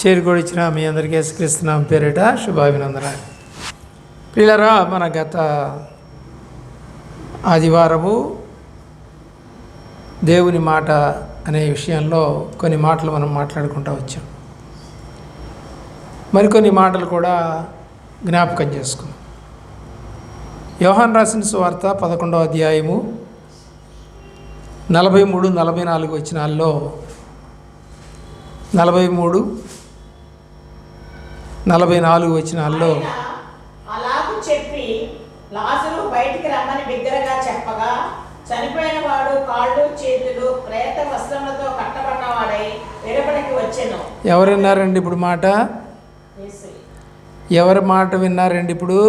చేరుకొచ్చిన మీ అందరికీ యేసుక్రీస్తు పేరిట శుభాభినందనాలు. ప్రియులారా, మన గత ఆదివారము దేవుని మాట అనే విషయంలో కొన్ని మాటలు మనం మాట్లాడుకుంటూ వచ్చాం. మరికొన్ని మాటలు కూడా జ్ఞాపకం చేసుకున్నాం. యోహాను రాసిన సువార్త 11వ అధ్యాయము 43, 44 వచనాల్లో 43, 44 వచనాల్లో అలాగూ చెప్పి లాజరు బయటికి రమ్మని బిగ్గరగా చెప్పగా చనిపోయిన వాడు కాళ్ళు చేతులు ప్రేత వస్త్రములతో కట్టబడినవాడై వెలుపలికి వచ్చెను. ఎవరు విన్నారండి ఇప్పుడు మాట? ఎవరి మాట విన్నారండి ఇప్పుడు?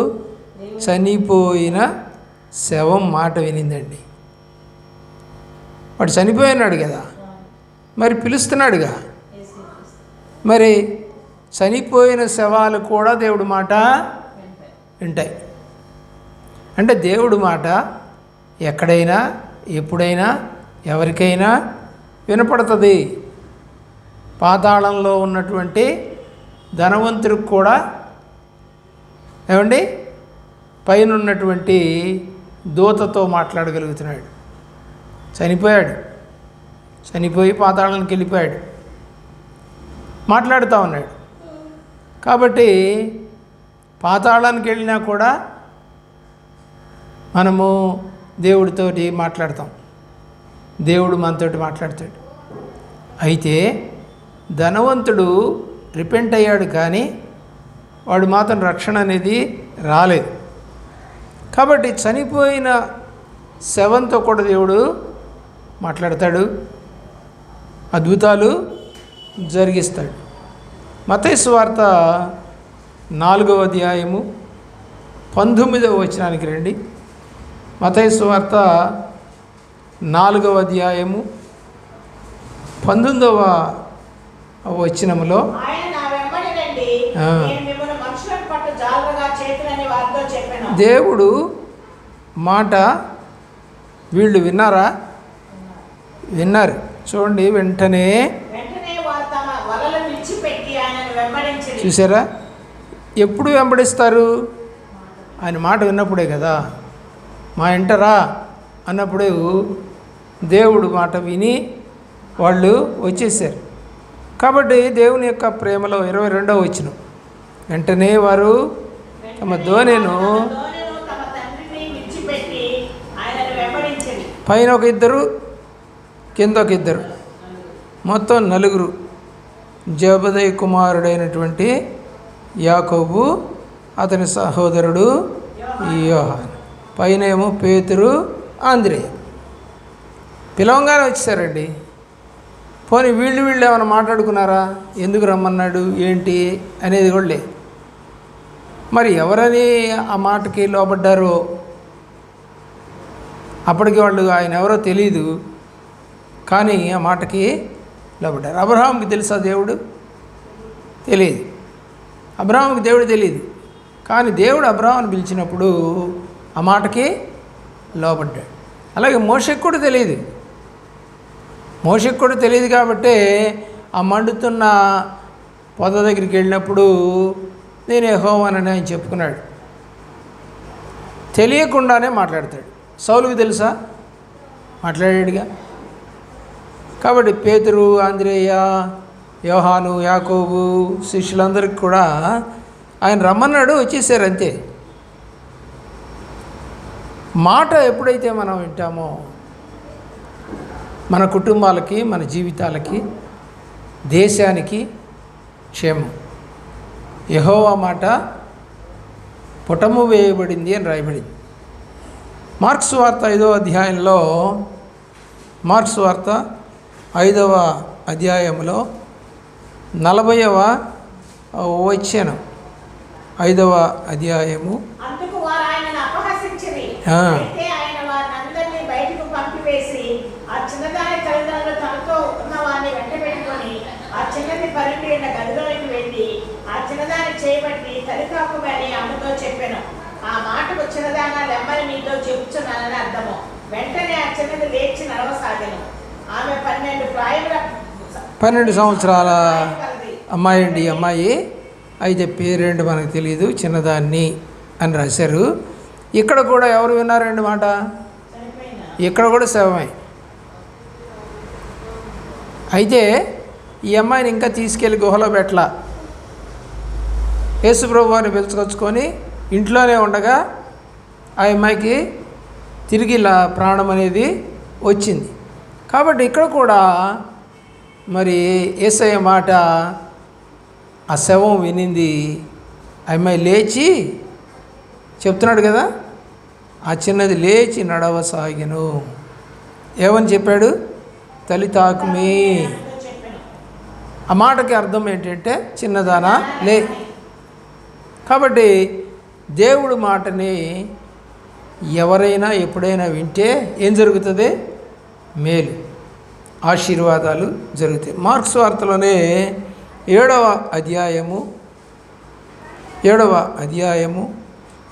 చనిపోయిన శవం మాట వినిందండి. వాడు చనిపోయినాడు కదా, మరి పిలుస్తున్నాడుగా. మరి చనిపోయిన శవాలు కూడా దేవుడి మాట వింటాయి. అంటే దేవుడి మాట ఎక్కడైనా ఎప్పుడైనా ఎవరికైనా వినపడుతుంది. పాతాళంలో ఉన్నటువంటి ధనవంతుడికి కూడా ఏమండి పైన ఉన్నటువంటి దూతతో మాట్లాడగలుగుతున్నాడు. చనిపోయి పాతాళానికి వెళ్ళిపోయాడు, మాట్లాడుతూ ఉన్నాడు. కాబట్టి పాతాళానికి వెళ్ళినా కూడా మనము దేవుడితోటి మాట్లాడతాం, దేవుడు మనతోటి మాట్లాడతాడు. అయితే ధనవంతుడు రిపెంట్ అయ్యాడు, కానీ వాడు మాత్రం రక్షణ అనేది రాలేదు. కాబట్టి చనిపోయిన శవంతో కూడా దేవుడు మాట్లాడతాడు, అద్భుతాలు జరిగిస్తాడు. మత్తయి సువార్త 4వ అధ్యాయము 19వ వచనానికి రండి. మత్తయి సువార్త 4వ అధ్యాయము 19వ వచనములో దేవుడు మాట వీళ్ళు విన్నారా? విన్నారు. చూడండి, వెంటనే చూసారా? ఎప్పుడు వెంబడిస్తారు? ఆయన మాట విన్నప్పుడే కదా. మా ఇంటరా అన్నప్పుడు దేవుడు మాట విని వాళ్ళు వచ్చేసారు. కాబట్టి దేవుని యొక్క ప్రేమలో 22వ వచనం, వెంటనే వారు తమ దోణెను పైన ఒక ఇద్దరు, కింద ఒక ఇద్దరు, మొత్తం 4, జెబెదయి కుమారుడైనటువంటి యాకోబు, అతని సహోదరుడు యోహాను, పైన ఏమో పేతురు, ఆంద్రేయ పిలవంగానే వచ్చేసారండి. పోనీ వీళ్ళు ఏమైనా మాట్లాడుకున్నారా? ఎందుకు రమ్మన్నాడు ఏంటి అనేది కూడా లేదు. మరి ఎవరని ఆ మాటకి లోబడ్డారో అప్పటికి వాళ్ళు ఆయన ఎవరో తెలియదు, కానీ ఆ మాటకి లోబడ్డారు. అబ్రహాంకి తెలుసా దేవుడు? తెలియదు. అబ్రహాంకి దేవుడు తెలియదు, కానీ దేవుడు అబ్రహాంని పిలిచినప్పుడు ఆ మాటకి లోబడ్డాడు. అలాగే మోషేకి కూడా తెలియదు. కాబట్టి ఆ మండుతున్న పొద దగ్గరికి వెళ్ళినప్పుడు నేను యెహోవానని ఆయన చెప్పుకున్నాడు. తెలియకుండానే మాట్లాడతాడు. సౌలుకి తెలుసా? మాట్లాడాడుగా. కాబట్టి పేతురు, ఆంద్రేయ, యోహాను, యాకోబు శిష్యులందరికీ కూడా ఆయన రమ్మన్నాడు, వచ్చేసారు అంతే. మాట ఎప్పుడైతే మనం వింటామో మన కుటుంబాలకి, మన జీవితాలకి, దేశానికి క్షేమం. యెహోవా మాట పుటము వేయబడింది అని రాయబడింది. మార్క్స్ వార్త 5వ అధ్యాయంలో, మార్క్స్ వార్త 5వ అధ్యాయంలో 40వ వచనం, 5వ అధ్యాయము. ఆ మాట వచ్చినదానా లెమ్మని మీతో చెప్పుచున్నానని అర్థము. వెంటనే ఆ చిన్నది లేచి నడవసాగెను. ఆమె 12 సంవత్సరాల అమ్మాయి అండి ఈ అమ్మాయి, అయితే పేరేంటి మనకు తెలియదు, చిన్నదాన్ని అని రాశారు. ఇక్కడ కూడా ఎవరు విన్నారండి మాట? ఇక్కడ కూడా శవమే. అయితే ఈ అమ్మాయిని ఇంకా తీసుకెళ్ళి గుహలో పెట్టలా. యేసుప్రభు వారిని పిలుచుకొచ్చుకొని ఇంట్లోనే ఉండగా ఆ అమ్మాయికి తిరిగి ఇలా ప్రాణం అనేది వచ్చింది. కాబట్టి ఇక్కడ కూడా మరి యేసయ్య మాట ఆ శవం వినింది. ఆ అమ్మాయి లేచి చెప్తున్నాడు కదా, ఆ చిన్నది లేచి నడవసాగెను. ఏమని చెప్పాడు? తలితాకుమి. ఆ మాటకి అర్థం ఏంటంటే చిన్నదానా లే. కాబట్టి దేవుడి మాటని ఎవరైనా ఎప్పుడైనా వింటే ఏం జరుగుతుంది? మేలు, ఆశీర్వాదాలు జరుగుతాయి. మార్క్స్ వార్తలోనే 7వ అధ్యాయము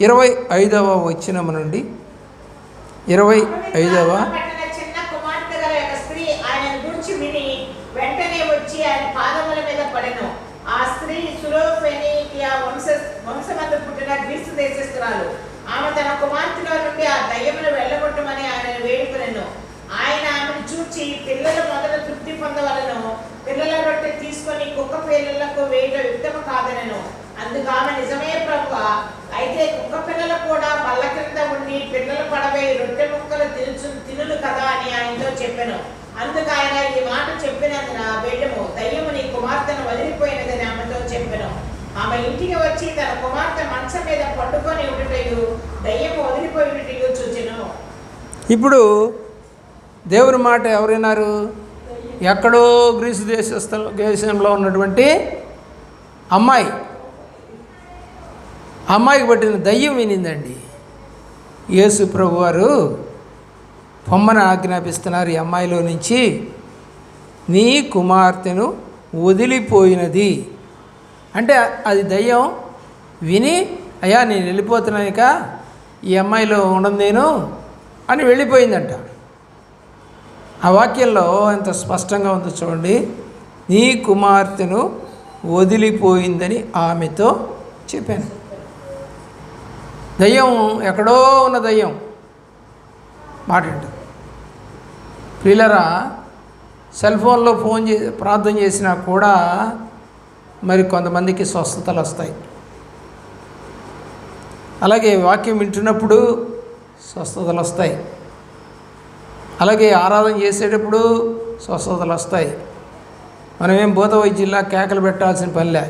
25వ వచనం నుండి 25వ చిన్న కుమార్తె గల ఒక స్త్రీ ఆయనను గురించి విని వెంటనే వచ్చి ఆయన పాదముల మీద పడెను. ఆ స్త్రీ సురోఫెనీకియా వంశమందు పుట్టిన గ్రీసు దేశస్తురాలు. ఆమె తన కుమార్తెలో నుండి ఆ దయ్యమును వెళ్ళగొట్టమని ఆయనను వేడుకొనెను. ఆయన ఆమెను చూచి పిల్లల మొదట తృప్తి పొందవలను, పిల్లల రొట్టె తీసుకొని కుక్క పిల్లలకు వేయడం యుక్తము కాదనెను. అందుకు ఆమె నిజమే ప్రభువా, అయితే కుక్క పిల్లలు కూడా బల్ల క్రింద ఉండి పిల్లలు పడవే రొట్టె ముక్కలు తినులు కదా అని ఆయనతో చెప్పెను. అందుకు ఆయన ఈ మాట చెప్పినందున వెళ్ళము, దయ్యము నీ కుమార్తెను వదిలిపోయినదని ఆమెతో చెప్పెను. ఆమె ఇంటికి వచ్చి తన కుమార్తె మంచం మీద పట్టుకొని ఉండుటయు దయ్యము వదిలిపోయి ఉండుటయు చూచెను. ఇప్పుడు దేవుని మాట ఎవరైనారు? ఎక్కడో గ్రీసు దేశంలో ఉన్నటువంటి అమ్మాయి, అమ్మాయికి పట్టిన దయ్యం వినిందండి. యేసు ప్రభు వారు పొమ్మని ఆజ్ఞాపిస్తున్నారు ఈ అమ్మాయిలో నుంచి, నీ కుమార్తెను వదిలిపోయినది అంటే అది దయ్యం విని, అయ్యా నేను వెళ్ళిపోతున్నానిక ఈ అమ్మాయిలో ఉండను నేను అని వెళ్ళిపోయిందంట. ఆ వాక్యంలో ఎంత స్పష్టంగా ఉందో చూడండి. నీ కుమార్తెను వదిలిపోయిందని ఆమెతో చెప్పాను. దయ్యం ఎక్కడో ఉన్న దయ్యం మాట ఉంటుంది. పిల్లరా సెల్ ఫోన్లో ఫోన్ ప్రార్థన చేసినా కూడా మరి కొంతమందికి స్వస్థతలు వస్తాయి. అలాగే వాక్యం వింటున్నప్పుడు స్వస్థతలు వస్తాయి. అలాగే ఆరాధన చేసేటప్పుడు స్వస్థతలు వస్తాయి. మనమేం భూత వైద్యుల్లా కేకలు పెట్టాల్సిన పనిలే,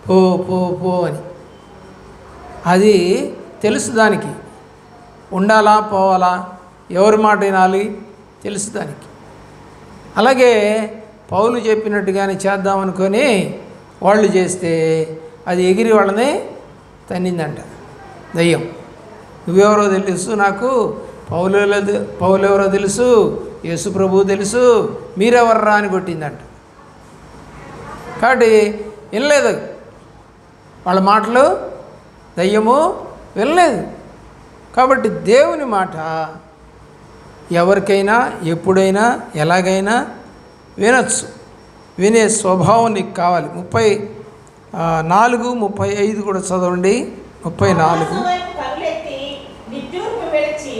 పో పో పో అని. అది తెలుసు దానికి, ఉండాలా పోవాలా, ఎవరి మాట వినాలి తెలుసు దానికి. అలాగే పౌలు చెప్పినట్టుగానే చేద్దామనుకొని వాళ్ళు చేస్తే అది ఎగిరి వాళ్ళని తన్నిందంట దయ్యం. నువ్వెవరో తెలుసు నాకు, పౌలు ఎవరో తెలుసు, యేసు ప్రభువు తెలుసు, మీరెవర్రా అని కొట్టిందంట. కాబట్టి వినలేదు వాళ్ళ మాటలు, దయ్యము వినలేదు. కాబట్టి దేవుని మాట ఎవరికైనా ఎప్పుడైనా ఎలాగైనా వినొచ్చు. వినే స్వభావం నీకు కావాలి. 34, 35 కూడా చదవండి. 34 నిట్టూర్పు విడిచి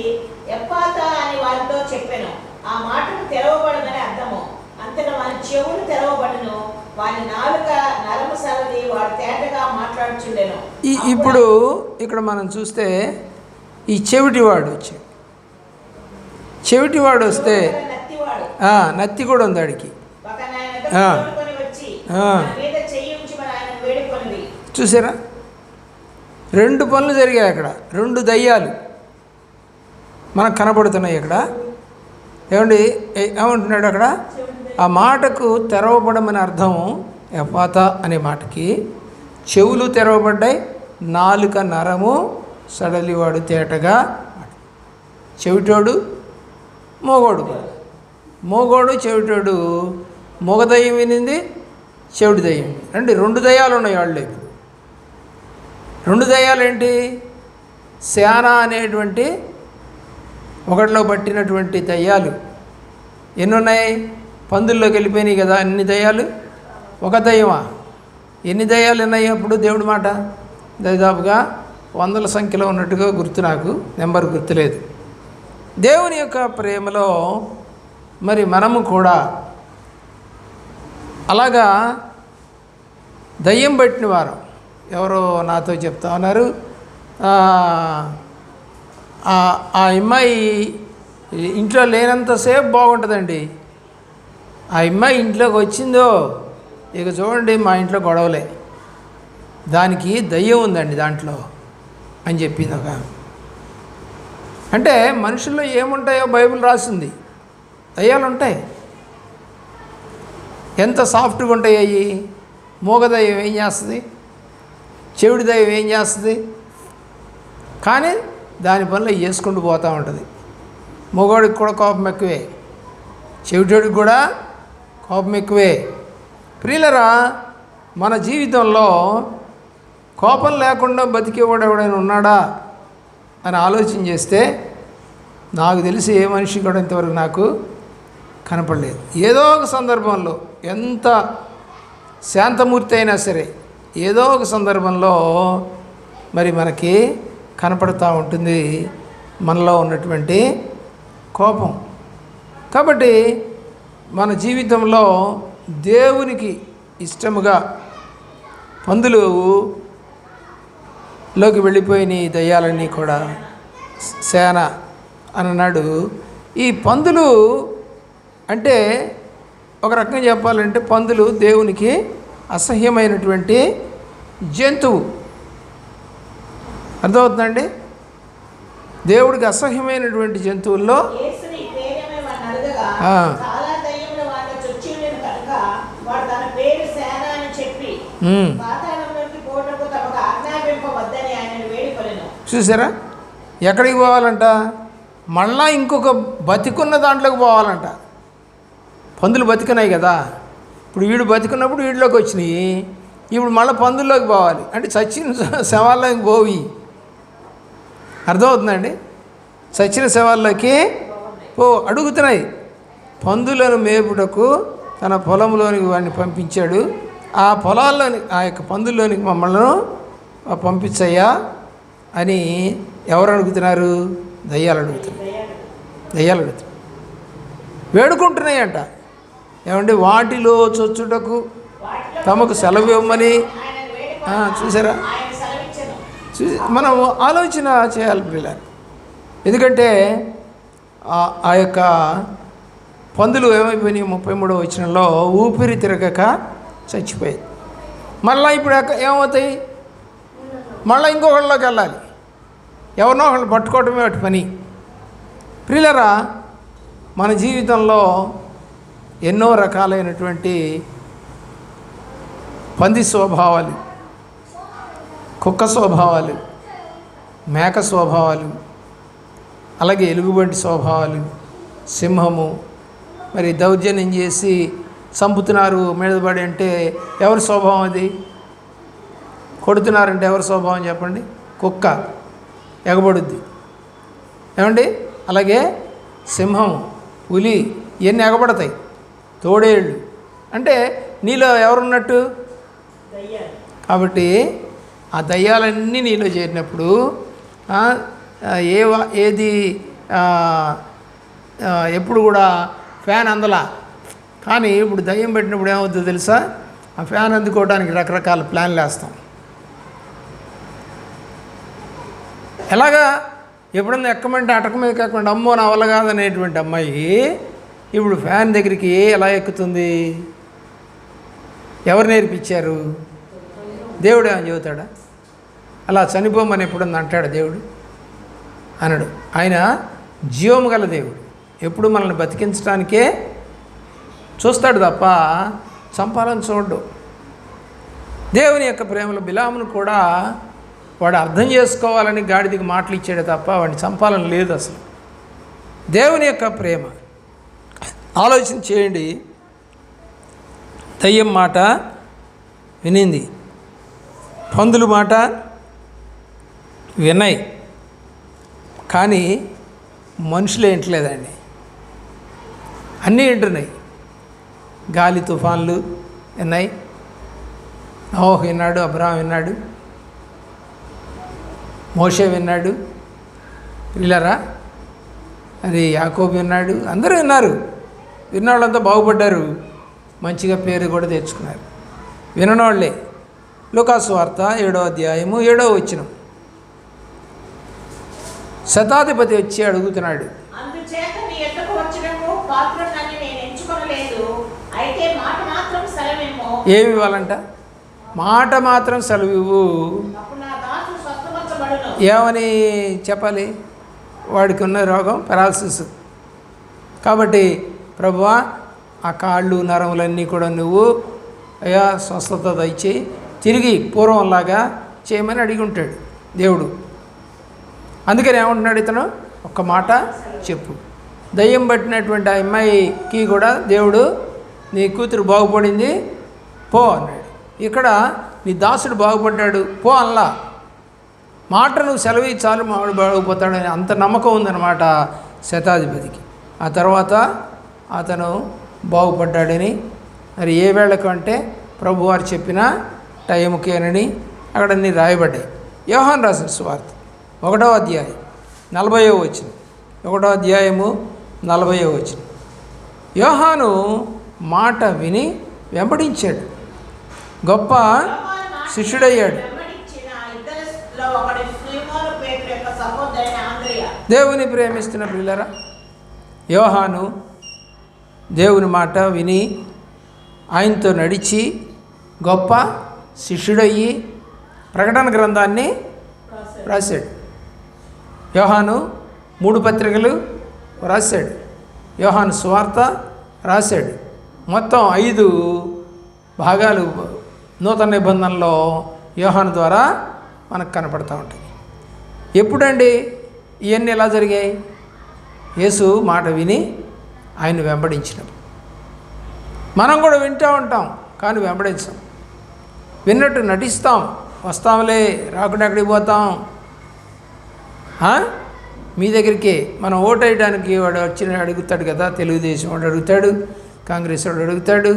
ఎప్పాతా అని వారితో చెప్పెను. ఆ మాటకు తెరవబడమని అర్థము. అంతటా వారి చెవులు తెరవబడను, వారి నాలుక నరము సరది, వారు తేటగా మాట్లాడుచుండెను. ఇప్పుడు ఇక్కడ మనం చూస్తే ఈ చెవిటివాడు వచ్చి, చెవిటివాడు వస్తే నత్తి కూడా ఉంది ఆడికి. చూసారా, 2 పనులు జరిగాయి అక్కడ. 2 దయ్యాలు మనకు కనబడుతున్నాయి అక్కడ. ఏమంటున్నాడు అక్కడ? ఆ మాటకు తెరవబడమని అర్థం. ఎఫాత అనే మాటకి చెవులు తెరవబడ్డాయి, నాలుక నరము సడలివాడు తేటగా. చెవిటోడు మోగోడు, మోగోడు చెవిటోడు. మోగ దయ్యం వినింది, చెవిటి దయ్యం. 2 దయ్యాలు ఉన్నాయి వాళ్ళు. ఇప్పుడు 2 దయ్యాలు ఏంటి? శానా అనేటువంటి ఒకటిలో పట్టినటువంటి దయ్యాలు ఎన్ని ఉన్నాయి? పందుల్లోకి వెళ్ళిపోయినాయి కదా అన్ని దయ్యాలు. ఒక దయ్యమా? ఎన్ని దయ్యాలు ఉన్నాయి అప్పుడు దేవుడి మాట? దాదాపుగా 100ల సంఖ్యలో ఉన్నట్టుగా గుర్తు, నాకు నెంబర్ గుర్తులేదు. దేవుని యొక్క ప్రేమలో మరి మనము కూడా అలాగా దయ్యం పట్టిన వారు. ఎవరో నాతో చెప్తా ఉన్నారు, ఆ అమ్మాయి ఇంట్లో లేనంతసేపు బాగుంటుందండి, ఆ అమ్మాయి ఇంట్లోకి వచ్చిందో ఇక చూడండి మా ఇంట్లో గొడవలే, దానికి దయ్యం ఉందండి దాంట్లో అని చెప్పింది ఒక. అంటే మనుషుల్లో ఏముంటాయో బైబిల్ రాసింది, దయ్యాలు ఉంటాయి. ఎంత సాఫ్ట్గా ఉంటాయి అవి. మూగ దయ్యం ఏం చేస్తుంది? చెవిడి దయ్యం ఏం చేస్తుంది? కానీ దాని పనులు చేసుకుంటూ పోతూ ఉంటుంది. మగవాడికి కూడా కోపం ఎక్కువే, చెవిటోడికి కూడా కోపం ఎక్కువే. ప్రియులరా, మన జీవితంలో కోపం లేకుండా బతికేవాడు ఎవడైనా ఉన్నాడా అని ఆలోచన చేస్తే నాకు తెలిసి ఏ మనిషి కూడా ఇంతవరకు నాకు కనపడలేదు. ఏదో ఒక సందర్భంలో, ఎంత శాంతమూర్తి అయినా సరే, ఏదో ఒక సందర్భంలో మరి మనకి కనపడుతూ ఉంటుంది మనలో ఉన్నటువంటి కోపం. కాబట్టి మన జీవితంలో దేవునికి ఇష్టముగా పందులులోకి వెళ్ళిపోయిన దయ్యాలన్నీ కూడా సేన అని అన్నాడు. ఈ పందులు అంటే ఒక రకంగా చెప్పాలంటే పందులు దేవునికి అసహ్యమైనటువంటి జంతువు. అర్థమవుతుందండి? దేవుడికి అసహ్యమైనటువంటి జంతువుల్లో చూసారా, ఎక్కడికి పోవాలంట? మళ్ళా ఇంకొక బతికున్న దాంట్లోకి పోవాలంట. పందులు బతికినాయి కదా, ఇప్పుడు వీడు బతికున్నప్పుడు వీడిలోకి వచ్చినాయి, ఇప్పుడు మళ్ళీ పందుల్లోకి పోవాలి అంటే చచ్చిన శవాల్లోకి పోవి. అర్థమవుతుందండి? చచ్చిన శవాల్లోకి అడుగుతున్నాయి. పందులను మేపుటకు తన పొలంలోనికి వాడిని పంపించాడు, ఆ పొలాల్లోని ఆ యొక్క పందుల్లోనికి మమ్మల్ని పంపించయ్యా అని ఎవరు అడుగుతున్నారు? దయ్యాలు అడుగుతున్నారు. దయ్యాలు అడుగుతున్నారు, వేడుకుంటున్నాయంట. ఏమంటే వాటిలో చొచ్చుటకు తమకు సెలవు ఇవ్వమని. చూసారా, మనం ఆలోచన చేయాలి పిల్లలు. ఎందుకంటే ఆ యొక్క పందులు ఏమైపోయినాయి? 33వ వచనంలో ఊపిరి తిరగక చచ్చిపోయాయి. మళ్ళీ ఇప్పుడు ఏమవుతాయి? మళ్ళీ ఇంకొకళ్ళలోకి వెళ్ళాలి, ఎవరినో ఒకళ్ళు పట్టుకోవటమే వాటి పని. ప్రియులరా, మన జీవితంలో ఎన్నో రకాలైనటువంటి పంది స్వభావాలు, కుక్క స్వభావాలు, మేక స్వభావాలు, అలాగే ఎలుగుబంటి స్వభావాలు, సింహము, మరి దౌర్జన్యం చేసి చంపుతున్నారు మీదపడి అంటే ఎవరి స్వభావం అది? కొడుతున్నారంటే ఎవరి స్వభావం చెప్పండి? కుక్క ఎగబడుద్ది, ఏమండి? అలాగే సింహము, పులి, ఇవన్నీ ఎగబడతాయి. తోడేళ్ళు అంటే నీలో ఎవరున్నట్టు? కాబట్టి ఆ దయ్యాలన్నీ నీలో చేరినప్పుడు ఏది ఎప్పుడు కూడా ఫ్యాన్ అందలా. కానీ ఇప్పుడు దయ్యం పెట్టినప్పుడు ఏమవుతుందో తెలుసా? ఆ ఫ్యాన్ అందుకోవడానికి రకరకాల ప్లాన్లు వేస్తాం. ఎలాగా? ఎప్పుడన్నా ఎక్కమంటే అటక మీద ఎక్కమంటే అమ్మో నా వల్ల కాదనేటువంటి అమ్మాయి ఇప్పుడు ఫ్యాన్ దగ్గరికి ఎలా ఎక్కుతుంది? ఎవరు నేర్పించారు? దేవుడు ఏమని చెబుతాడా? అలా చనిపోమని ఎప్పుడన్నా అంటాడు దేవుడు? అనడు. ఆయన జీవము గల దేవుడు, ఎప్పుడు మనల్ని బతికించడానికే చూస్తాడు తప్ప చంపాలని చూడడు. దేవుని యొక్క ప్రేమలో బిలామును కూడా వాడు అర్థం చేసుకోవాలని గాడిదికి మాటలు ఇచ్చాడే తప్ప వాడిని చంపాలని లేదు అసలు. దేవుని యొక్క ప్రేమ ఆలోచన చేయండి. దయ్యం మాట వినింది, పందులు మాట విన్నాయి, కానీ మనుషులు ఏంటలేదండి. అన్నీ వింటున్నాయి. గాలి తుఫాన్లు విన్నాయి, నోహ విన్నాడు, అబ్రహాం విన్నాడు, మోషే విన్నాడు, పిల్లరా అది యాకోబు విన్నాడు, అందరూ విన్నారు. విన్నవాళ్ళంతా బాగుపడ్డారు, మంచిగా పేరు కూడా తెచ్చుకున్నారు. విననోళ్ళే. లూకాసు వార్త 7వ అధ్యాయము 7వ వచనం. శతాధిపతి వచ్చి అడుగుతున్నాడు, అందుచేత నీ యొద్దకు వచ్చుటకు పాత్రుడనని నేను ఎంచుకొనలేదు. అయితే మాట మాత్రం సెలవిమ్ము. ఏమి ఇవ్వాలంట? మాట మాత్రం సెలవివ్వు. అప్పుడు నా దాసుడు స్వస్థపరచబడును. ఏమని చెప్పాలి? వాడికి ఉన్న రోగం పెరాలసిస్. కాబట్టి ప్రభువా, ఆ కాళ్ళు నరములన్నీ కూడా నువ్వు అయ్యా స్వస్థత దయచేయి, తిరిగి పూర్వంలాగా చేయమని అడిగి ఉంటాడు దేవుడు. అందుకని ఏమంటున్నాడు ఇతను? ఒక్క మాట చెప్పు. దయ్యం పట్టినటువంటి ఆ అమ్మాయికి కూడా దేవుడు నీ కూతురు బాగుపడింది పో అన్నాడు. ఇక్కడ నీ దాసుడు బాగుపడ్డాడు పో అల్లా. మాట నువ్వు సెలవు చాలు మామిడి బాగుపోతాడని అంత నమ్మకం ఉందన్నమాట శతాధిపతికి. ఆ తర్వాత అతను బాగుపడ్డాడని, మరి ఏ వేళకు అంటే ప్రభువారు చెప్పిన టైంకేనని అక్కడ అన్నీ రాయబడ్డాయి. యోహాను రాసిన సువార్త 1వ అధ్యాయం 40వ వచనం. 1వ అధ్యాయము 40వ వచనం. యోహాను మాట విని వెంబడించాడు, గొప్ప శిష్యుడయ్యాడు. దేవుని ప్రేమిస్తున్న పిల్లరా, యోహాను దేవుని మాట విని ఆయనతో నడిచి గొప్ప శిష్యుడయ్యి ప్రకటన గ్రంథాన్ని రాశాడు. యోహాను 3 పత్రికలు రాశాడు. యోహాను సువార్త రాశాడు. మొత్తం 5 భాగాలు నూతన నిబంధనలో యోహాను ద్వారా మనకు కనపడతా ఉంటాయి. ఎప్పుడండి ఇవన్నీ ఎలా జరిగాయి? యేసు మాట విని ఆయన వెంబడించినప్పుడు. మనం కూడా వింటూ ఉంటాం కానీ వెంబడించాం. విన్నట్టు నటిస్తాం, వస్తాంలే రాకుండా ఎక్కడికి పోతాం. మీ దగ్గరికి మనం ఓటు వేయడానికి వాడు వచ్చి అడుగుతాడు కదా, తెలుగుదేశం వాడు అడుగుతాడు, కాంగ్రెస్ వాడు అడుగుతాడు,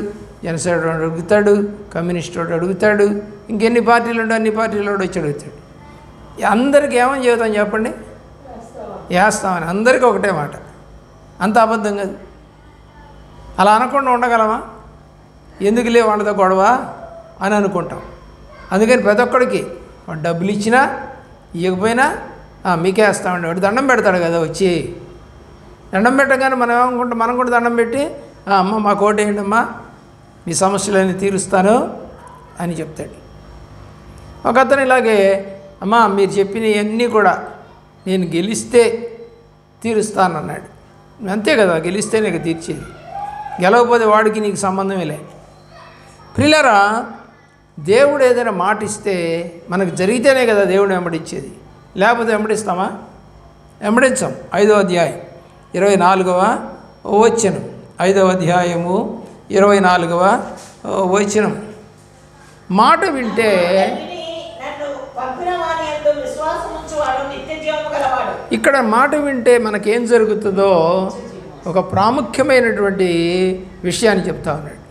జనసేన వాడు అడుగుతాడు, కమ్యూనిస్ట్ వాడు అడుగుతాడు, ఇంకెన్ని పార్టీలు ఉంటే అన్ని పార్టీలు వాడు వచ్చి అడుగుతాడు. అందరికీ ఏమని చెబుతాం చెప్పండి? వేస్తామని. అందరికీ ఒకటే మాట. అంత అబద్ధం కాదు. అలా అనకుండా ఉండగలమా? ఎందుకులే వాళ్ళతో గొడవ అని అనుకుంటాం. అందుకని ప్రతి ఒక్కడికి వాడు డబ్బులు ఇచ్చినా ఇవ్వకపోయినా మీకే వేస్తామండి. వాడు దండం పెడతాడు కదా, వచ్చి దండం పెట్టగానే మనం ఏమనుకుంటాం? మనం కూడా దండం పెట్టి అమ్మ మా కోట వేయండి అమ్మా, మీ సమస్యలన్నీ తీరుస్తాను అని చెప్తాడు. ఒక అతను ఇలాగే అమ్మా మీరు చెప్పినవన్నీ కూడా నేను గెలిస్తే తీరుస్తానన్నాడు. అంతే కదా, గెలిస్తే నీకు తీర్చేది, గెలవకపోతే వాడికి నీకు సంబంధమే లే. ప్రియులారా, దేవుడు ఏదైనా మాట ఇస్తే మనకు జరిగితేనే కదా దేవుడు వెంబడించేది, లేకపోతే వెంబడిస్తామా? వెంబడించాం. 5వ అధ్యాయం 24వ వచనం. 5వ అధ్యాయము 24వ వచనం. మాట వింటే ఇక్కడ మాట వింటే మనకేం జరుగుతుందో ఒక ప్రాముఖ్యమైనటువంటి విషయాన్ని చెప్తా ఉన్నాడు.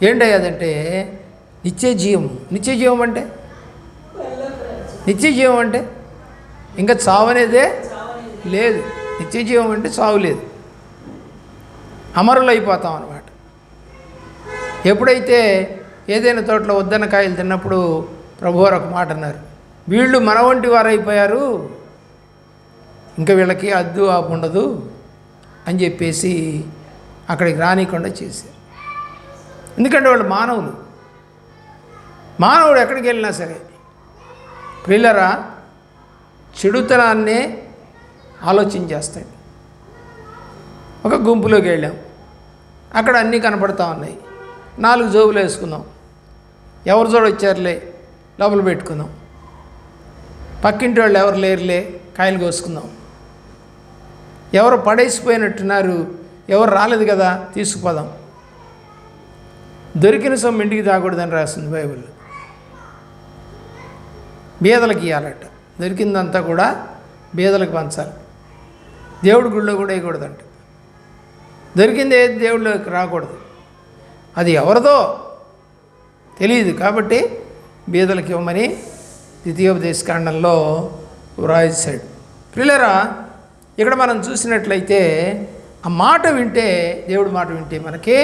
ఏంటయ్యదంటే నిత్య జీవం. నిత్య జీవం అంటే నిత్య జీవం అంటే ఇంకా చావు అనేదే లేదు. నిత్య జీవం అంటే చావు లేదు, అమరులు అయిపోతాం అన్నమాట. ఎప్పుడైతే ఏదైనా తోటలో వద్దన్న కాయలు తిన్నప్పుడు ప్రభువారు ఒక మాట అన్నారు, వీళ్ళు మన వంటి వారు అయిపోయారు, ఇంకా వీళ్ళకి అద్దు ఆపు ఉండదు అని చెప్పేసి అక్కడికి రానికుండా చేశారు. ఎందుకంటే వాళ్ళు మానవులు. మానవుడు ఎక్కడికి వెళ్ళినా సరే పిల్లరా చెడుతనాన్నే ఆలోచన చేస్తాడు. ఒక గుంపులోకి వెళ్ళాం, అక్కడ అన్నీ కనపడతా ఉన్నాయి. 4 జోబులు వేసుకుందాం, ఎవరు చూడొచ్చారులే లోపల పెట్టుకుందాం, పక్కింటి వాళ్ళు ఎవరు లేరులే కాయలు కోసుకుందాం, ఎవరు పడేసిపోయినట్టున్నారు ఎవరు రాలేదు కదా తీసుకుపోదాం. దొరికిన సొమ్ము ఇంటికి తాగకూడదని రాస్తుంది బైబిల్లో. బీదలకు ఇవ్వాలట, దొరికిందంతా కూడా బీదలకు పంచాలి. దేవుడి గుళ్ళో కూడా వేయకూడదంట. దొరికింది ఏది దేవుళ్ళకి రాకూడదు, అది ఎవరిదో తెలియదు. కాబట్టి బీదలకు ఇవ్వమని ద్వితీయోపదేశకాండంలో వ్రాసాడు. ప్రియులారా, ఇక్కడ మనం చూసినట్లయితే ఆ మాట వింటే, దేవుడి మాట వింటే మనకి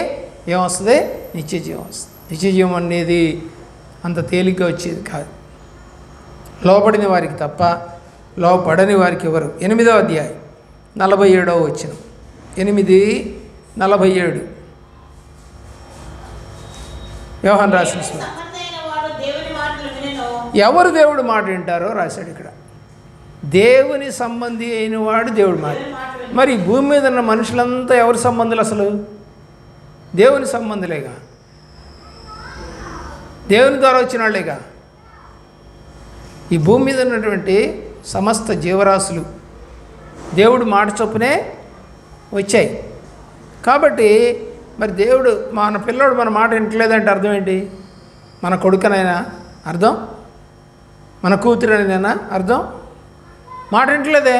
ఏమొస్తుంది? నిత్యజీవం వస్తుంది. నిత్యజీవం అనేది అంత తేలిగ్గా వచ్చేది కాదు. లోబడిన వారికి తప్ప లోపడని వారికి ఎవరు? 8వ అధ్యాయం 47వ వచనం. 8:47 యోహాను రాసిన ఎవరు దేవుడు మాట వింటారో రాశాడు ఇక్కడ. దేవుని సంబంధి అయిన వాడు దేవుడి మాట. మరి భూమి మీద ఉన్న మనుషులంతా ఎవరి సంబంధులు? అసలు దేవుని సంబంధులేగా, దేవుని ద్వారా వచ్చిన వాళ్ళేగా. ఈ భూమి మీద ఉన్నటువంటి సమస్త జీవరాశులు దేవుడు మాట చొప్పునే వచ్చాయి. కాబట్టి మరి దేవుడు మన పిల్లోడు మన మాట వింటలేదంటే అర్థం ఏంటి? మన కొడుకనైనా అర్థం, మన కూతురనైనా అర్థం, మాట వింటలేదే.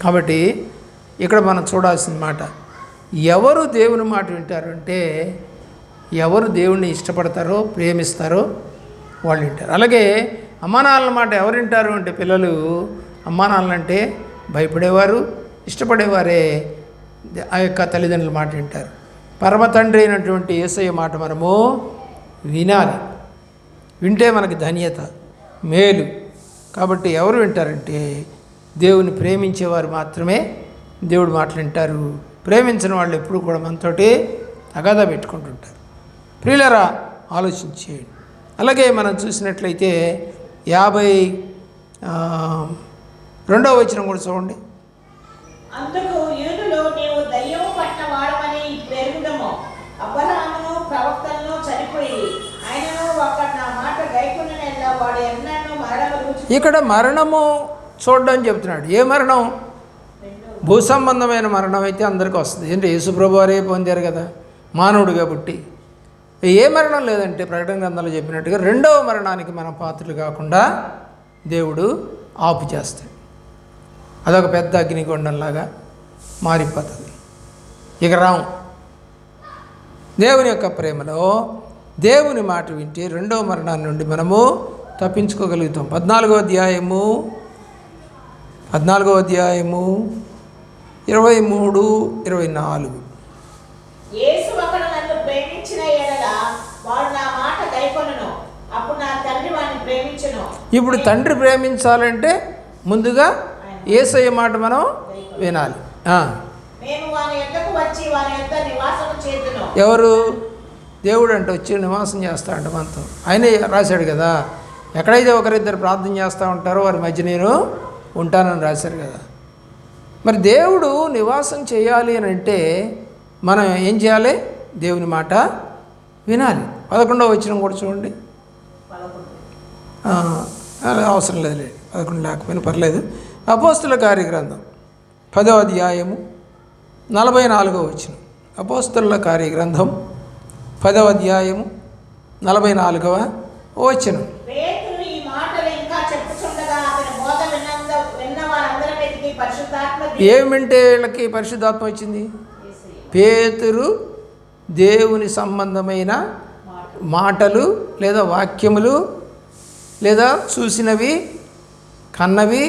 కాబట్టి ఇక్కడ మనం చూడాల్సిన మాట, ఎవరు దేవుని మాట వింటారు అంటే ఎవరు దేవుణ్ణి ఇష్టపడతారో ప్రేమిస్తారో వాళ్ళు వింటారు. అలాగే అమ్మానాన్నల మాట ఎవరు వింటారు అంటే పిల్లలు అమ్మానాన్నలంటే భయపడేవారు, ఇష్టపడేవారే ఆ యొక్క తల్లిదండ్రుల మాట వింటారు. పరమ తండ్రి అయినటువంటి యేసయ్య మాట మనము వినాలి. వింటే మనకి ధన్యత, మేలు. కాబట్టి ఎవరు వింటారంటే దేవుని ప్రేమించేవారు మాత్రమే దేవుడి మాటలు వింటారు. ప్రేమించిన వాళ్ళు ఎప్పుడు కూడా మనతోటి తగాదా పెట్టుకుంటుంటారు. ప్రియులారా, ఆలోచించేయండి. అలాగే మనం చూసినట్లయితే 52వ వచనం కూడా చూడండి. అందుకు యూదులు నీవు దయ్యము పట్టిన వాడమని పెరుగుదము, అబ్రహామును ప్రవక్తలను చనిపోయి ఆయనను ఒక్కడు నా మాట గైకొనిన వాడు ఎన్నడూ మరణము రుచి. ఇక్కడ మరణము చూడడం చెప్తున్నాడు. ఏ మరణం? భూ సంబంధమైన మరణం అయితే అందరికీ వస్తుంది. ఏంటంటే యేసుప్రభు వారే పొందారు కదా మానవుడిగా పుట్టి. ఏ మరణం లేదంటే ప్రకటన గ్రంథంలో చెప్పినట్టుగా రెండవ మరణానికి మనం పాత్రలు కాకుండా దేవుడు ఆపు చేస్తాడు. అదొక పెద్ద అగ్నిగుండంలాగా మారిపోతుంది. ఇక రాము. దేవుని యొక్క ప్రేమలో దేవుని మాట వింటే రెండవ మరణాన్ని నుండి మనము తప్పించుకోగలుగుతాం. 14వ అధ్యాయము 23-24. యేసు ఒకడు నన్ను ప్రేమించిన యెడల వాడు నా మాట గైకొనును, అప్పుడు నా తండ్రి వాడిని ప్రేమించును. ఇప్పుడు తండ్రి ప్రేమించాలంటే ముందుగా యేసయ్య మాట మనం వినాలి. మేము వాని యొద్దకు వచ్చి వాని యొద్ద నివాసము చేతును. ఎవరు? దేవుడు అంటే వచ్చి నివాసం చేస్తా అంట మనతో. ఆయనే రాశాడు కదా, ఎక్కడైతే ఒకరిద్దరు ప్రార్థన చేస్తూ ఉంటారో వారి మధ్య నేను ఉంటానని రాశారు కదా. మరి దేవుడు నివాసం చేయాలి అని అంటే మనం ఏం చేయాలి? దేవుని మాట వినాలి. 11వ వచనం కూడా చూడండి. అవసరం లేదు, 11 లేకపోయినా పర్లేదు. అపోస్తుల కార్యగ్రంథం 10వ అధ్యాయము 44వ వచనం. అపోస్తుల కార్యగ్రంథం 10వ అధ్యాయము 44వ వచనం. పేతురు ఈ మాటలు ఇంకా చెప్పుచుండగా అతని బోధ విన్న వారందరి మీదకి పరిశుద్ధాత్మ ఏమింటే వీళ్ళకి పరిశుద్ధాత్మ వచ్చింది? పేతురు దేవుని సంబంధమైన మాటలు లేదా వాక్యములు లేదా చూసినవి, కన్నవి,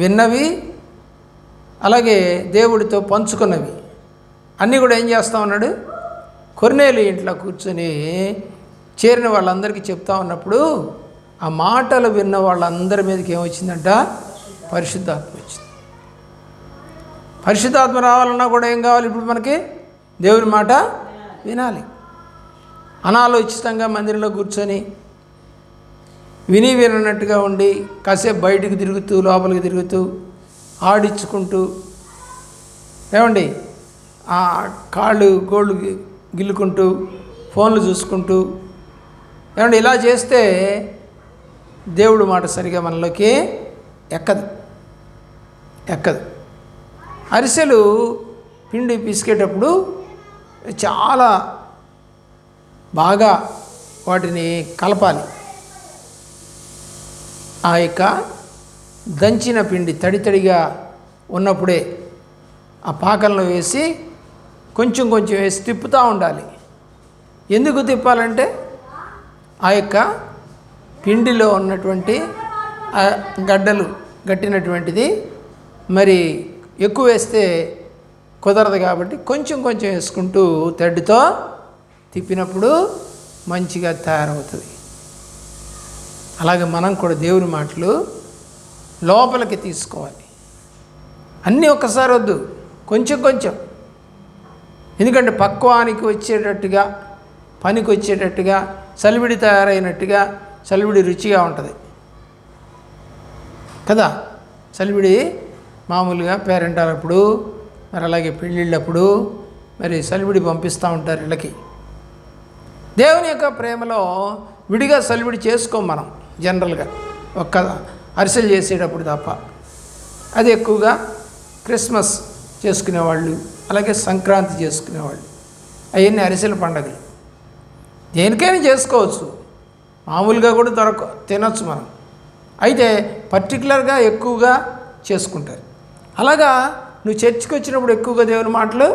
విన్నవి, అలాగే దేవుడితో పంచుకున్నవి అన్నీ కూడా ఏం చేస్తూ ఉన్నాడు? కొర్నేలి ఇంట్లో కూర్చొని చేరిన వాళ్ళందరికీ చెప్తా ఉన్నప్పుడు ఆ మాటలు విన్న వాళ్ళందరి మీదకి ఏమొచ్చిందంట? పరిశుద్ధాత్మ వచ్చింది. పరిశుద్ధాత్మ రావాలన్నా కూడా ఏం కావాలి? ఇప్పుడు మనకి దేవుని మాట వినాలి. అనాలోచితంగా మందిరంలో కూర్చొని వినన్నట్టుగా ఉండి కాసేపు బయటికి తిరుగుతూ లోపలికి తిరుగుతూ ఆడించుకుంటూ ఏమండి ఆ కాళ్ళు గోళ్ళు గిల్లుకుంటూ ఫోన్లు చూసుకుంటూ ఏమండి ఇలా చేస్తే దేవుడు మాట సరిగా మనలోకి ఎక్కదు. అరిసెలు పిండి పిసికేటప్పుడు చాలా బాగా వాటిని కలపాలి. ఆ యొక్క దంచిన పిండి తడిగా ఉన్నప్పుడే ఆ పాకంలో వేసి కొంచెం వేసి తిప్పుతూ ఉండాలి. ఎందుకు తిప్పాలంటే ఆ యొక్క పిండిలో ఉన్నటువంటి ఆ గడ్డలు గట్టినటువంటిది మరి ఎక్కువ వేస్తే కుదరదు కాబట్టి కొంచెం కొంచెం వేసుకుంటూ తెడ్డుతో తిప్పినప్పుడు మంచిగా తయారవుతుంది. అలాగే మనం కూడా దేవుని మాటలు లోపలికి తీసుకోవాలి. అన్నీ ఒక్కసారి వద్దు, కొంచెం కొంచెం. ఎందుకంటే పక్వానికి వచ్చేటట్టుగా, పనికి వచ్చేటట్టుగా, సలివిడి తయారైనట్టుగా, సలివిడి రుచిగా ఉంటుంది కదా. సలివిడి మామూలుగా పేరెంటాలప్పుడు, మరి అలాగే పెళ్ళిళ్ళప్పుడు మరి సలివిడి పంపిస్తూ ఉంటారు ఇళ్ళకి. దేవుని యొక్క ప్రేమలో విడిగా సలివిడి చేసుకోం మనం జనరల్గా, ఒక్క అరిసెలు చేసేటప్పుడు తప్ప. అది ఎక్కువగా క్రిస్మస్ చేసుకునేవాళ్ళు, అలాగే సంక్రాంతి చేసుకునేవాళ్ళు. అవన్నీ అరిసెల పండుగలు. దేనికైనా చేసుకోవచ్చు, మామూలుగా కూడా తినొచ్చు మనం. అయితే పర్టికులర్గా ఎక్కువగా చేసుకుంటారు. అలాగా నువ్వు చర్చికి వచ్చినప్పుడు ఎక్కువగా దేవుని మాటలు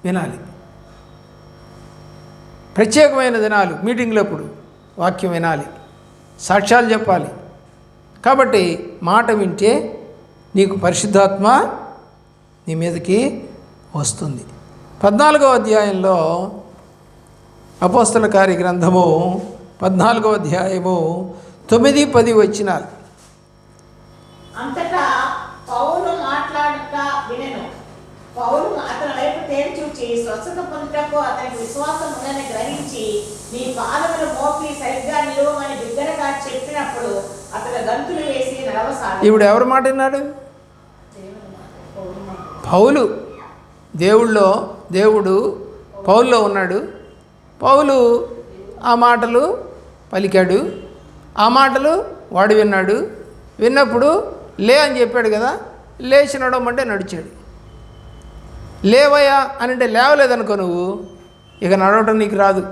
వినాలి. ప్రత్యేకమైన దినాలు, మీటింగ్లప్పుడు వాక్యం వినాలి, సాక్ష్యాలు చెప్పాలి. కాబట్టి మాట వింటే నీకు పరిశుద్ధాత్మ నీ మీదకి వస్తుంది. 14వ అధ్యాయంలో అపోస్తల కార్య గ్రంథము 14వ అధ్యాయము 9-10 వచనాలు. అంతటా పౌలు మాట్లాడక వినెను. పౌలు అతని వైపు తేరి చూచి స్వస్థత పొందుటకు అతనికి విశ్వాసం ఉందని గ్రహించి నీ పాదములు మోపి సరిగ్గా నిలువమని బిగ్గరగా చెప్పినప్పుడు అతను గంతులు వేసి నడవసాగాడు. ఇప్పుడు ఎవరు మాట విన్నాడు? పౌలు. దేవుడు పౌలులో ఉన్నాడు. పౌలు ఆ మాటలు పలికాడు. ఆ మాటలు వాడు విన్నాడు. విన్నప్పుడు లే అని చెప్పాడు కదా, లేచి నడవమంటే నడిచాడు. లేవయ్యా అని అంటే లేవలేదనుకో నువ్వు, ఇక నడవటం నీకు రాదు,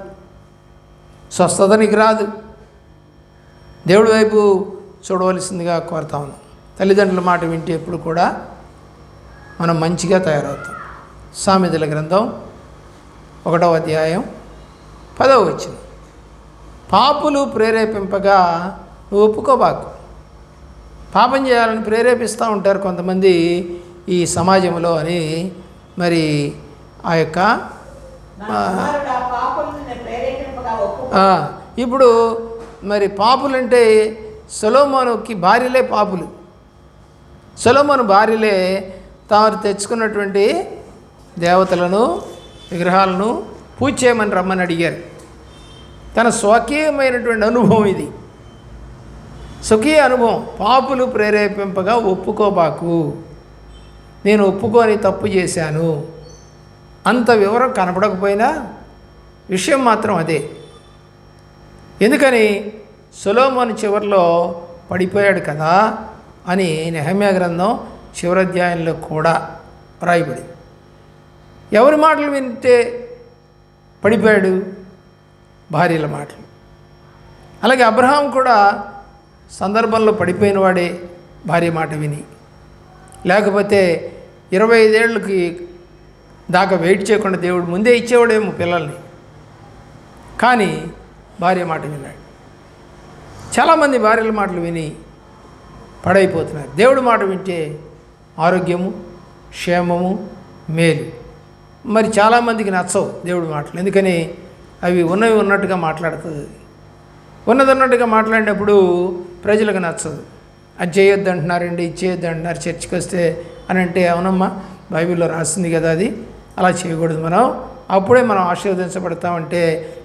స్వస్థత నీకు రాదు. దేవుడి వైపు చూడవలసిందిగా కోరుతా ఉన్నాం. తల్లిదండ్రుల మాట వింటే ఎప్పుడు కూడా మనం మంచిగా తయారవుతాం. సామెతల గ్రంథం 1వ అధ్యాయం 10వ వచనం. పాపులు ప్రేరేపింపగా నువ్వు ఒప్పుకోబాకు. పాపం చేయాలని ప్రేరేపిస్తూ ఉంటారు కొంతమంది ఈ సమాజంలో అని. మరి ఆ యొక్క ఇప్పుడు మరి పాపులంటే సొలొమోనుకి భార్యలే పాపులు. సొలొమోను భార్యలే తాను తెచ్చుకున్నటువంటి దేవతలను, విగ్రహాలను పూజ చేయమని రమ్మని అడిగారు. తన స్వకీయమైనటువంటి అనుభవం ఇది, స్వకీయ అనుభవం. పాపులు ప్రేరేపింపగా ఒప్పుకోబాకు, నేను ఒప్పుకొని తప్పు చేశాను. అంత వివరం కనపడకపోయినా విషయం మాత్రం అదే. ఎందుకని సొలొమోను చివరిలో పడిపోయాడు కదా అని నెహెమ్యా గ్రంథం చివరి అధ్యాయంలో కూడా రాయబడి. ఎవరి మాటలు వింటే పడిపోయాడు? భార్యల మాటలు. అలాగే అబ్రహాం కూడా సందర్భంలో పడిపోయిన వాడే భార్య మాట విని. లేకపోతే 25 ఏళ్ళకి దాకా వెయిట్ చేయకుండా దేవుడు ముందే ఇచ్చేవాడేమో పిల్లల్ని, కానీ భార్య మాట విన్నాడు. చాలామంది భార్యల మాటలు విని పడైపోతున్నారు. దేవుడి మాట వింటే ఆరోగ్యము, క్షేమము, మేలు. మరి చాలామందికి నచ్చవు దేవుడి మాటలు. ఎందుకని అవి ఉన్నవి ఉన్నట్టుగా మాట్లాడుతుంది. ఉన్నది ఉన్నట్టుగా మాట్లాడినప్పుడు ప్రజలకు నచ్చదు. అది చేయొద్దు అంటున్నారండి, ఇది చేయొద్దు అంటున్నారు చర్చికి వస్తే అని అంటే, అవునమ్మా బైబిల్లో రాసింది కదా, అది అలా చేయకూడదు మనం, అప్పుడే మనం ఆశీర్వదించబడతామంటే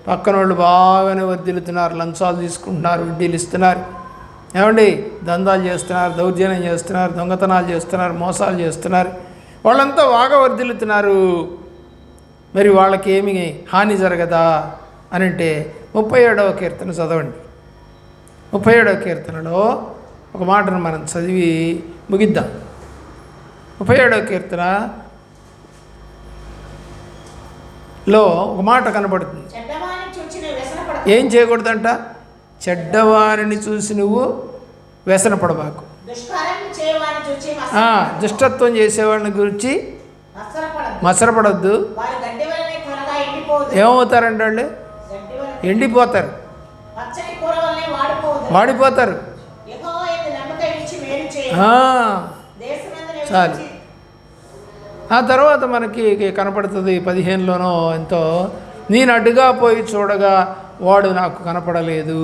పక్కన వాళ్ళు బాగానే వర్ధిల్లుతున్నారు, లంచాలు తీసుకుంటున్నారు, వడ్డీలు ఇస్తున్నారు, ఏమండి దందాలు చేస్తున్నారు, దౌర్జన్యం చేస్తున్నారు, దొంగతనాలు చేస్తున్నారు, మోసాలు చేస్తున్నారు, వాళ్ళంతా బాగా వర్ధిల్లుతున్నారు. మరి వాళ్ళకి ఏమి హాని జరగదా అని అంటే 37వ కీర్తన చదవండి. 37వ కీర్తనలో ఒక మాటను మనం చదివి ముగిద్దాం. 37వ కీర్తనలో ఒక మాట కనబడుతుంది. ఏం చేయకూడదంట? చెడ్డవారిని చూసి నువ్వు వ్యసన పడబాకు. దుష్టత్వం చేసేవాళ్ళని గురించి మసరపడద్దు. ఏమవుతారంటే వాళ్ళు ఎండిపోతారు. పచ్చని కూర వల్లే వాడిపోదు. వాడిపోతారు. యెహోవా యందు నమ్మకం ఉంచి మేలు చేయుము. దేశమందు చాలు. నివసించి ఆ తర్వాత మనకి కనపడుతుంది 15లోనో ఎంతో, నేను అడ్డుగా పోయి చూడగా వాడు నాకు కనపడలేదు.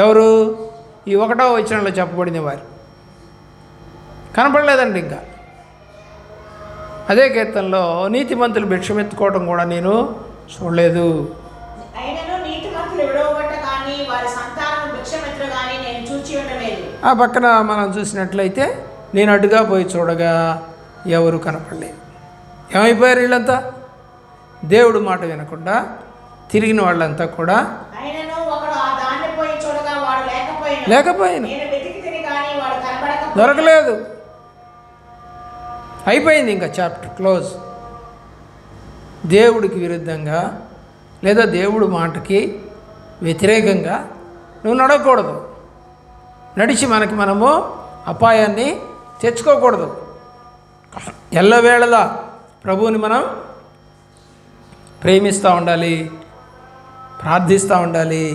ఎవరు? ఈ 1వ వచనంలో చెప్పబడిన వారు కనపడలేదండి. ఇంకా అదే కీర్తనలో నీతిమంతులు భిక్షమెత్తుకోవడం కూడా నేను చూడలేదు. అయినను నీతిమంతులు విడవబట్ట కానీ వారి సంతానం భిక్షమెత్తులు కానీ నేను చూచి ఉండలేదు. ఆ పక్కన మనం చూసినట్లయితే నేను అడ్డుగా పోయి చూడగా ఎవరు కనపడలేదు. ఏమైపోయారు వీళ్ళంతా? దేవుడు మాట వినకుండా తిరిగిన వాళ్ళంతా కూడా అయినను ఒకడు ఆ దాన్ని పోయి చూడగా వాడు లేకపోయిన నేను వెతికి తిని కానీ వాడు కనబడకపోయినా దొరకలేదు. అయిపోయింది, ఇంకా చాప్టర్ క్లోజ్. దేవుడికి విరుద్ధంగా లేదా దేవుడు మాటకి వ్యతిరేకంగా నువ్వు నడవకూడదు. నడిచి మనము అపాయాన్ని తెచ్చుకోకూడదు. ఎల్లవేళలా ప్రభువుని మనం ప్రేమిస్తూ ఉండాలి, ప్రార్థిస్తూ ఉండాలి.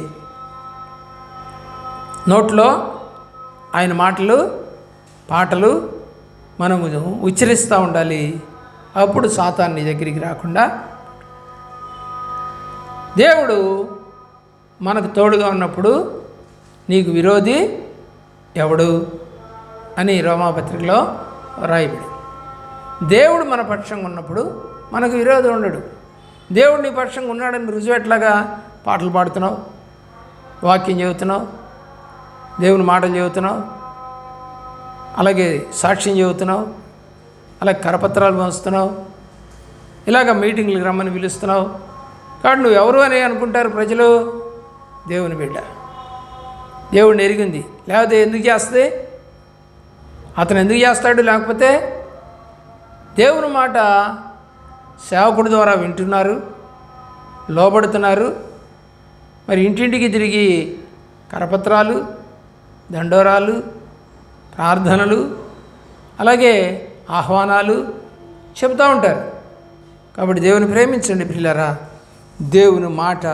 నోట్లో ఆయన మాటలు పాటలు మనము ఉచ్చరిస్తూ ఉండాలి. అప్పుడు సాతాను నీ దగ్గరికి రాకుండా దేవుడు మనకు తోడుగా ఉన్నప్పుడు నీకు విరోధి ఎవడు అని రోమాపత్రికలో రాయబడి. దేవుడు మన పక్షంగా ఉన్నప్పుడు మనకు విరోధం ఉండడు. దేవుడు నీ పక్షంగా ఉన్నాడని రుజువు ఎట్లాగా? పాటలు పాడుతున్నావు, వాక్యం చెబుతున్నావు, దేవుని మాటలు చెబుతున్నావు, అలాగే సాక్ష్యం చెబుతున్నావు, అలాగే కరపత్రాలు పంచుతున్నావు, ఇలాగ మీటింగ్లకు రమ్మని పిలుస్తున్నావు. కాబట్టి నువ్వు ఎవరు అని అనుకుంటారు ప్రజలు? దేవుని బిడ్డ, దేవుడిని ఎరిగింది. లేకపోతే ఎందుకు చేస్తుంది? అతను ఎందుకు చేస్తాడు? లేకపోతే దేవుని మాట సేవకుడి ద్వారా వింటున్నారు, లోబడుతున్నారు. మరి ఇంటింటికి తిరిగి కరపత్రాలు, దండోరాలు, ప్రార్థనలు, అలాగే ఆహ్వానాలు చెబుతూ ఉంటారు. కాబట్టి దేవుని ప్రేమించండి ప్రియులారా. దేవుని మాట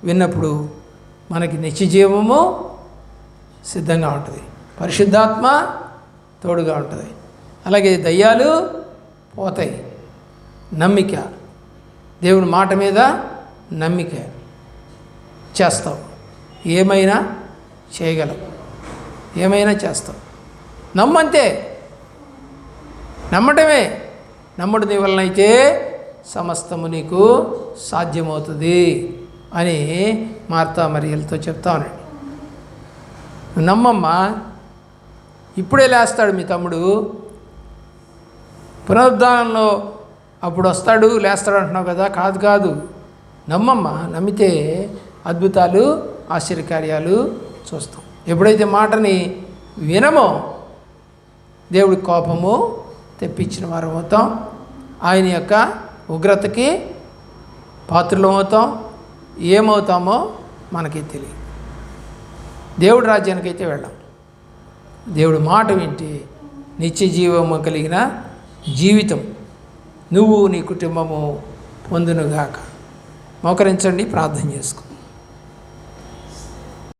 విన్నప్పుడు మనకి నిత్యజీవము సిద్ధంగా ఉంటుంది, పరిశుద్ధాత్మ తోడుగా ఉంటుంది, అలాగే దయ్యాలు పోతాయి. నమ్మిక, దేవుని మాట మీద నమ్మిక చేస్తావు, ఏమైనా చేయగలవు, ఏమైనా చేస్తావు. నమ్మంతే, నమ్మటమే. నమ్మడం నీ వలన అయితే సమస్తము నీకు సాధ్యమవుతుంది అని మార్తా మరియలతో చెప్తా ఉన్నాడు. నమ్మమ్మా, ఇప్పుడే లేస్తాడు మీ తమ్ముడు, పునరుద్ధానంలో అప్పుడు వస్తాడు లేస్తాడు అంటున్నావు కదా. కాదు, నమ్మమ్మా. నమ్మితే అద్భుతాలు, ఆశ్చర్యకార్యాలు చూస్తాం. ఎప్పుడైతే మాటని వినమో దేవుడి కోపము తెప్పించిన వారు అవుతాం, ఆయన యొక్క ఉగ్రతకి పాత్రలం అవుతాం. ఏమవుతామో మనకి తెలియదు. దేవుడి రాజ్యానికైతే వెళ్ళాం. దేవుడి మాట వింటే నిత్య జీవము కలిగిన జీవితం నువ్వు నీ కుటుంబము పొందునుగాక. మోకరించండి, ప్రార్థన చేసుకో.